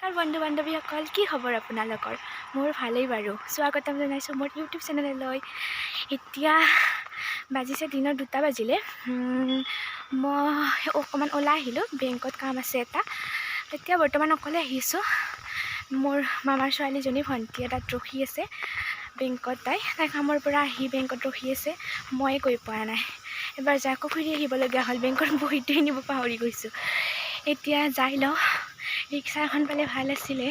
নমস্কাৰ বন্ধু বান্ধৱীসকল, কি খবৰ আপোনালোকৰ? মোৰ ভালেই বাৰু। স্বাগতম জনাইছোঁ মোৰ ইউটিউব চেনেললৈ। এতিয়া বাজিছে দিনৰ 2টা বাজিলে। মই অকণমান ওলাই আহিলোঁ, বেংকত কাম আছে এটা। এতিয়া বৰ্তমান অকলে আহিছোঁ। মোৰ মামাৰ ছোৱালীজনী ভণ্টি এটাত ৰখি আছে বেংকত। তাই কামৰ পৰা আহি বেংকত ৰখি আছে, ময়ে গৈ পোৱা নাই। এবাৰ যাই আকৌ ফুৰি আহিবলগীয়া হ'ল, বেংকত বহীটোৱে নিব পাহৰি গৈছোঁ। এতিয়া যাই লওঁ, ৰিক্সা এখন পালে ভাল আছিলে।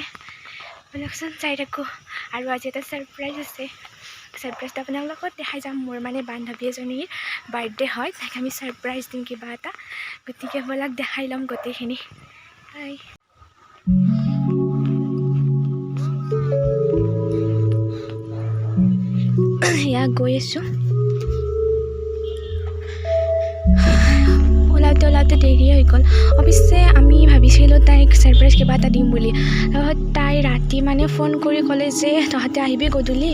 বলকচোন যাই থাকোঁ। আৰু আজি এটা ছাৰপ্ৰাইজ আছে, ছাৰপ্ৰাইজটো আপোনালোকৰ লগত দেখাই যাম। মোৰ মানে বান্ধৱী এজনীৰ বাৰ্থডে হয়, তাইক আমি ছাৰপ্ৰাইজ দিম কিবা এটা। গতিকে বলক দেখাই ল'ম গোটেইখিনি। ইয়াক গৈ আছোঁ। ওলাওঁতে দেৰি হৈ গ'ল। অৱশ্যে আমি ভাবিছিলোঁ তাইক ছাৰপ্ৰাইজ কিবা এটা দিম বুলি। তাৰপিছত তাই ৰাতি মানে ফোন কৰি ক'লে যে তহঁতে আহিবি গধূলি।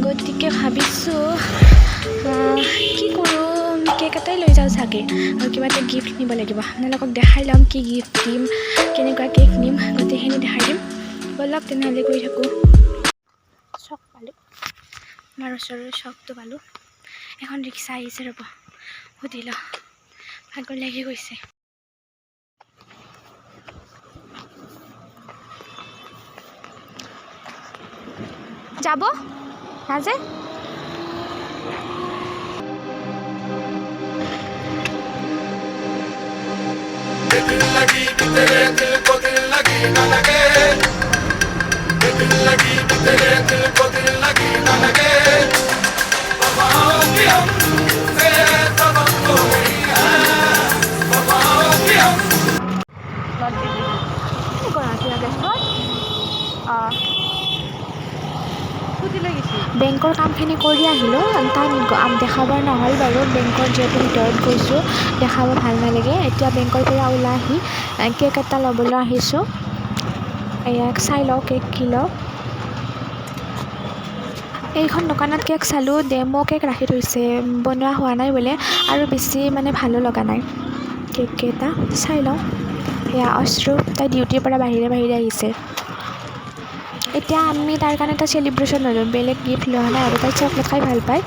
গতিকে ভাবিছোঁ কি কৰোঁ, কেক এটাই লৈ যাওঁ চাগে, আৰু কিবা এটা গিফ্ট নিব লাগিব। আপোনালোকক দেখাই ল'ম কি গিফ্ট দিম, কেনেকুৱা কেক নিম, গোটেইখিনি দেখাই দিম। বলক তেনেহ'লে গৈ থাকোঁ। চক পালোঁ, আমাৰ ওচৰৰ চকটো পালোঁ। এখন ৰিক্সা আহিছে, ৰ'ব সুধি লওঁ। ভাগৰ লাগি গৈছে। যাব নাজে दिल लगी कि तेरे दिल को दिल लगी न लगे, दिल लगी कि तेरे दिल को दिल लगी न लगे। वफाओं की हमसे सबक तो नहीं है, वफाओं की हम বেংকৰ কামখিনি কৰি আহিলোঁ। তাত দেখাবৰ নহ'ল বাৰু, বেংকৰ যিহেতু ভিতৰত গৈছোঁ দেখাব ভাল নালাগে। এতিয়া বেংকৰ পৰা ওলাই আহি কেক এটা ল'বলৈ আহিছোঁ। এয়াক চাই লওঁ কেক কি লওঁ। এইখন দোকানত কেক চালোঁ, ডেমো কেক ৰাখি থৈছে, বনোৱা হোৱা নাই বোলে, আৰু বেছি মানে ভালো লগা নাই কেককেইটা। চাই লওঁ। এয়া অশ্ৰু, তাই ডিউটিৰ পৰা বাহিৰে আহিছে। এতিয়া আমি তাৰ কাৰণে এটা চেলিব্ৰেশ্যন ল'লোঁ, বেলেগ গিফ্ট লোৱা নাই আৰু। তাই চকলেট খাই ভাল পায়।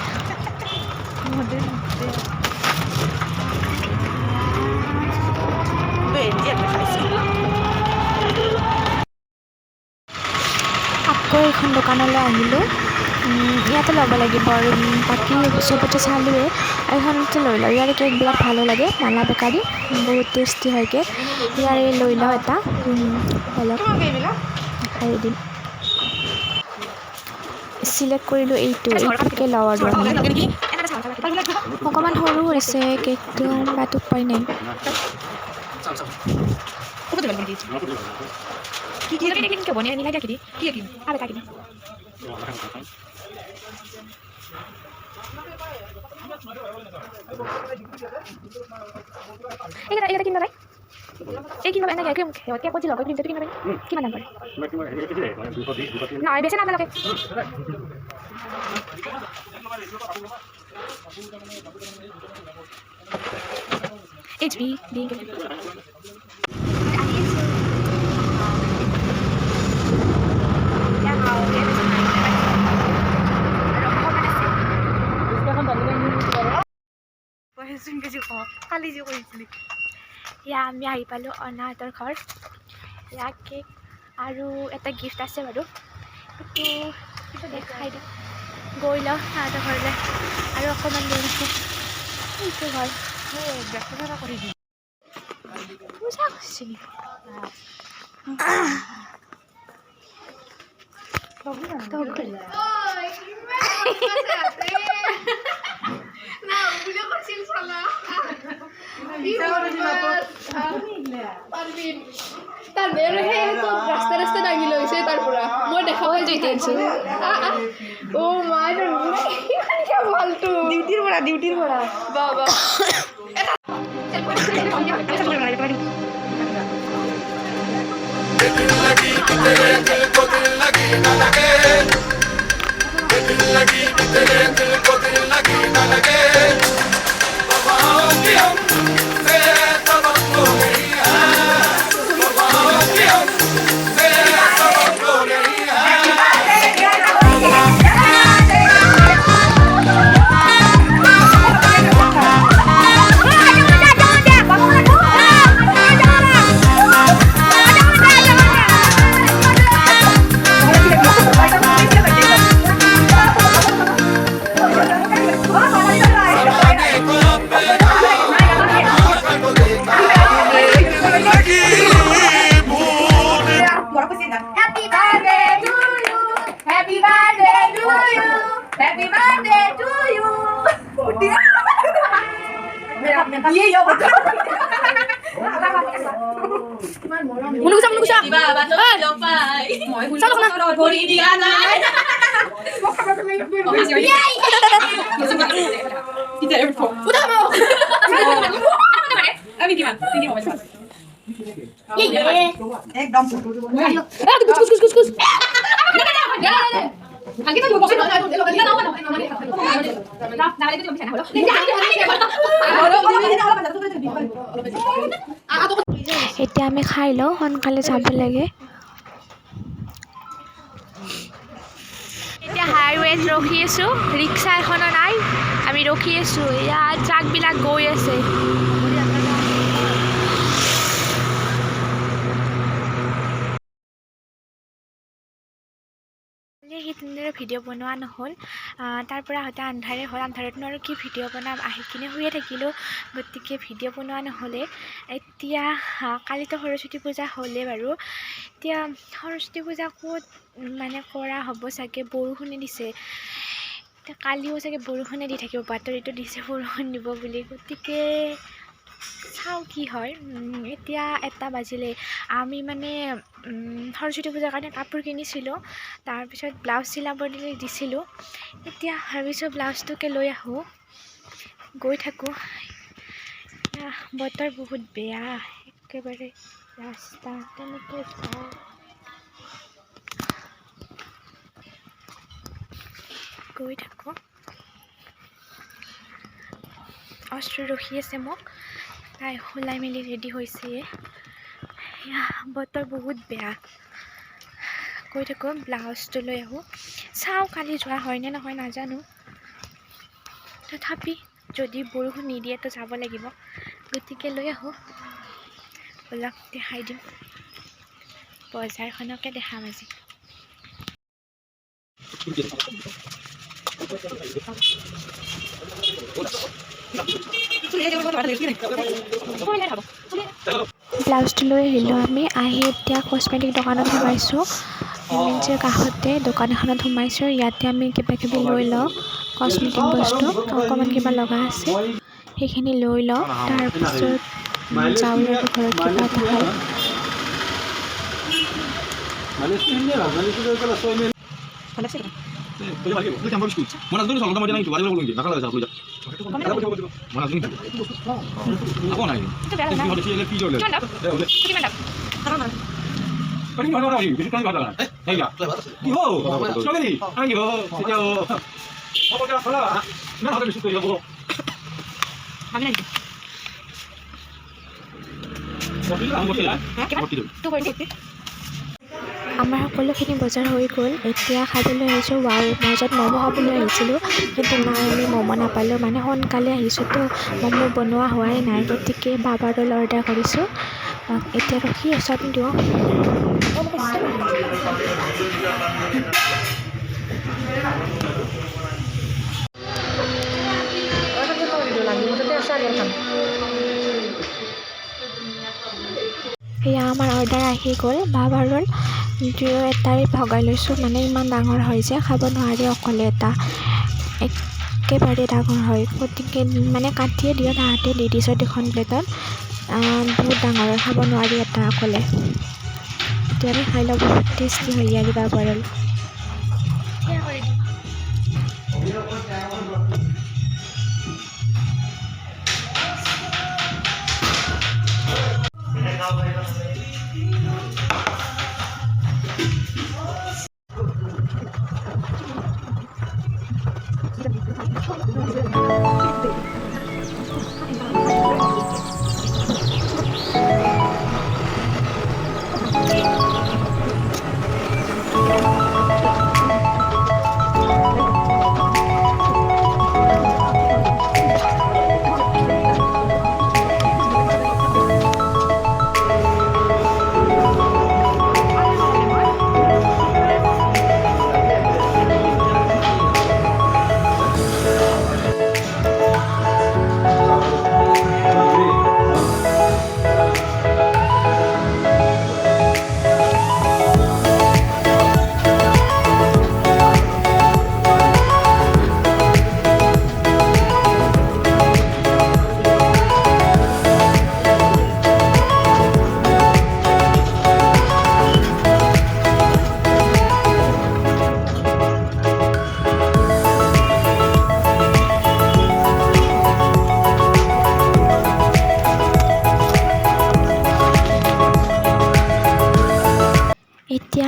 আকৌ এইখন দোকানলৈ আহিলোঁ। ইয়াতে ল'ব লাগিব আৰু বাকী চবতে চালোঁৱে, এইখনতে লৈ লওঁ। ইয়াৰে কেকবিলাক ভালো লাগে, মালা বেকাৰী, বহুত টেষ্টি হয় কেক। ইয়াৰে লৈ লওঁ এটা, অলপ খাই দিম। চিলেক্ট কৰিলোঁ এইটোকে লওঁ আৰু আমি। অকণমান সৰু হৈছে কেকটো, বাট উপায় নাই। এইকেইটা কিনিব পাই, এই কিনিব এনেকৈ কেকত যি লগাই ক্ৰীমটো কিনিব পাৰি। কিমান দাম পৰে? নহয় বেছি নাপালোকে। HP being ইয়া আমি আহি পালোঁ অনাহঁতৰ ঘৰ। ইয়াৰ কেক আৰু এটা গিফ্ট আছে বাৰু, সেইটো দেখাই দিম। গৈ লওঁ তাহাঁতৰ ঘৰলৈ, আৰু অকণমান দেৰি আছে। এইটো ঘৰ পূজা কৰিছে ৰাস্তা দাঙি লৈছে তাৰ পৰা মই দেখা পাই আছো। ভালটো ডিউটিৰ পৰা বাবা दिल लगी कि तेरे दिल को दिल लगी न लगे, दिल लगी कि तेरे दिल को दिल लगी न लगे। वफाओं की हमसे सबक तो नहीं है, वफाओं की हमसे Happy birthday to you. Menunggu siya. Diba, bato sila pa. Saan ako na? Buri di ka na. Yay! Kita ever po. Puta mo! Abi, di man. Hindi mo. Yay! Kus. Ang kita mo boksin. এতিয়া আমি খাই লওঁ, সোনকালে যাব লাগে। এতিয়া হাইৱেত ৰখি আছোঁ, ৰিক্সা এখনো নাই, আমি ৰখি আছোঁ। ইয়াত ট্ৰাকবিলাক গৈ আছে। সেই তেনেদৰে ভিডিঅ' বনোৱা নহ'ল, তাৰ পৰা হয়তো আন্ধাৰে হ'ল। আন্ধাৰতনো আৰু কি ভিডিঅ' বনাম, আহি কিনে শুয়ে থাকিলোঁ, গতিকে ভিডিঅ' বনোৱা নহ'লে। এতিয়া কালিতো সৰস্বতী পূজা হ'লে বাৰু, এতিয়া সৰস্বতী পূজা ক'ত মানে কৰা হ'ব চাগে, বৰষুণে দিছে। এতিয়া কালিও চাগে বৰষুণে দি থাকিব, বাতৰিটো দিছে বৰষুণ দিব বুলি, গতিকে চাওঁ কি হয়। এতিয়া 1টা বাজিলে। আমি মানে সৰস্বতী পূজাৰ কাৰণে কাপোৰ কিনিছিলোঁ, তাৰপিছত ব্লাউজ চিলাব দিছিলোঁ। এতিয়া ভাবিছোঁ ব্লাউজটোকে লৈ আহোঁ, গৈ থাকোঁ। বতৰ বহুত বেয়া, একেবাৰে ৰাস্তা তেনেকৈ যাওঁ। গৈ থাকোঁ। অস্ত্ৰ ৰখি আছে মোক, তাই ওলাই মেলি ৰেডি হৈছে। বতৰ বহুত বেয়া, গৈ থাকোঁ। ব্লাউজটো লৈ আহোঁ, চাওঁ কালি যোৱা হয় নে নহয় নাজানো। তথাপি যদি বৰষুণ নিদিয়ে তো যাব লাগিব, গতিকে লৈ আহোঁ। অলপ দেখাই দিম, বজাৰখনকে দেখাম আজি। ব্লাউজটো লৈ আহিলোঁ আমি, আহি এতিয়া কচমেটিক দোকানত সোমাইছোঁ। এমেঞ্চিৰ কাষতে দোকান এখনত সোমাইছোঁ। ইয়াতে আমি কিবাকিবি লৈ লওঁ, কচমেটিক বস্তু অকণমান কিবা লগা আছে, সেইখিনি লৈ লওঁ। তাৰপিছত যাওঁ আৰু ঘৰত কিবা এটা খাই। আমাৰ সকলোখিনি বজাৰ হৈ গ'ল। এতিয়া খাবলৈ আহিছোঁ ৱাও। মাজত ম'ম' খাবলৈ আহিছিলোঁ, কিন্তু নাই, আমি ম'ম' নাপালোঁ। মানে সোনকালে আহিছোঁতো, ম'ম' বনোৱা হোৱাই নাই, গতিকে বাবা ৰোল অৰ্ডাৰ কৰিছোঁ। এতিয়া ৰখি আছোঁ, আপুনি দিওঁ। এয়া আমাৰ অৰ্ডাৰ আহি গ'ল, বাবা ৰোল। দুয়ো এটাই ভগাই লৈছোঁ, মানে ইমান ডাঙৰ হয় যে খাব নোৱাৰি অকলে এটা, একেবাৰে ডাঙৰ হয়, গতিকে মানে কাটিয়ে দিওঁ, তাহাঁতে দি দিছোঁ 2খন প্লেটত। বহুত ডাঙৰ হয়, খাব নোৱাৰি এটা অকলে। এতিয়া আমি খাই লওঁ, বহুত টেষ্টি হয় ইয়াৰ বাবা ৰোল।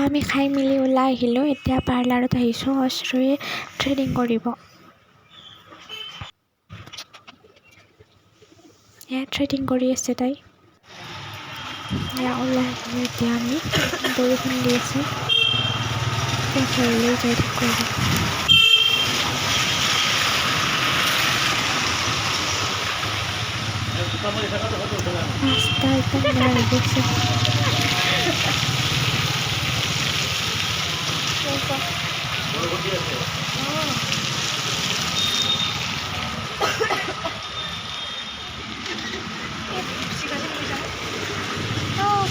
আমি খাই মেলি ওলাই আহিলোঁ। এতিয়া পাৰ্লাৰত আহিছোঁ অশ্ৰুৱে থ্ৰেডিং কৰিব। এয়া থ্ৰেডিং কৰি আছে তাই। এয়া ওলাই আহিলোঁ এতিয়া আমি। বৰষুণ দি আছে। এতিয়া ঘৰলৈ যাই থাকোঁ আৰু। ৰাস্তা একদম বেয়া হৈ গৈছে।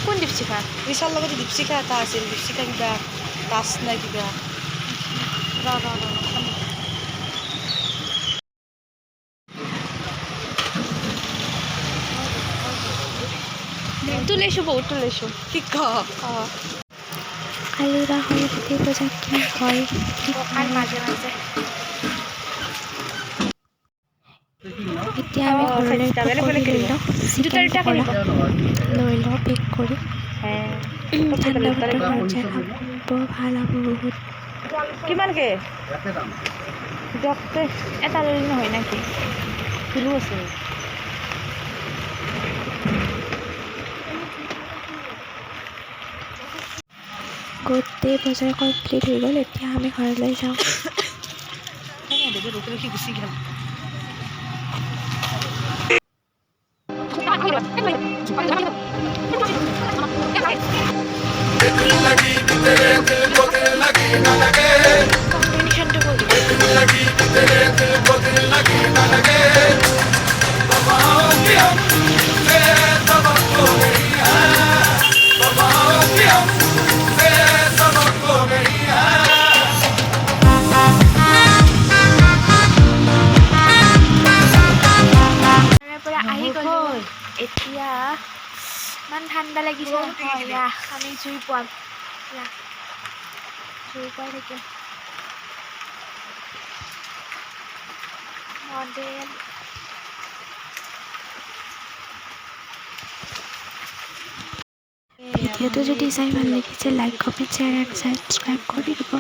কোন দীপশিখা? বিশাল লগতে দীপশিখা এটা আছিল, দীপশিখা কিবা দাস নে কিবা। তুলাইছোঁ বহুত তুলাইছোঁ। কি ক? কালি বা সৰস্বতী পূজাত কি হয় ঠিক নাই। মাজে মাজে এতিয়া আমি ঘৰলৈ পকৰি লৈ লওঁ। চিকেন পকৰা লৈ লওঁ পেক কৰি। ঠাণ্ডা বতৰ যাই খাব ভাল হ'ব বহুত। কিমানকে? দিয়কতে এটা লৈ নহয় নেকি? কিলো আছে। গোটেই বজাৰ কমপ্লিট হৈ গ'ল। এতিয়া আমি ঘৰলৈ যাওঁ। ৰখি ৰখি গুচি গ'ল। दिल लगी कि तेरे दिल को दिल लगी न लगे কম্বিনেশ্যনটো কৰি दिल लगी कि तेरे दिल को दिल लगी न लगे वफाओं की हमसे सबक को नहीं है वफाओं की हमसे सबक को नहीं है তাৰ পৰা আহি গ'লোঁ। এতিয়া ইমান ঠাণ্ডা লাগিছে নহয়। এয়া আমি জুই পোৱাম। এয়া জুই পুৱাই থাকিম। মডেল ভিডিঅ'টো যদি চাই ভাল লাগিছে like comment share and subscribe কৰি দিব।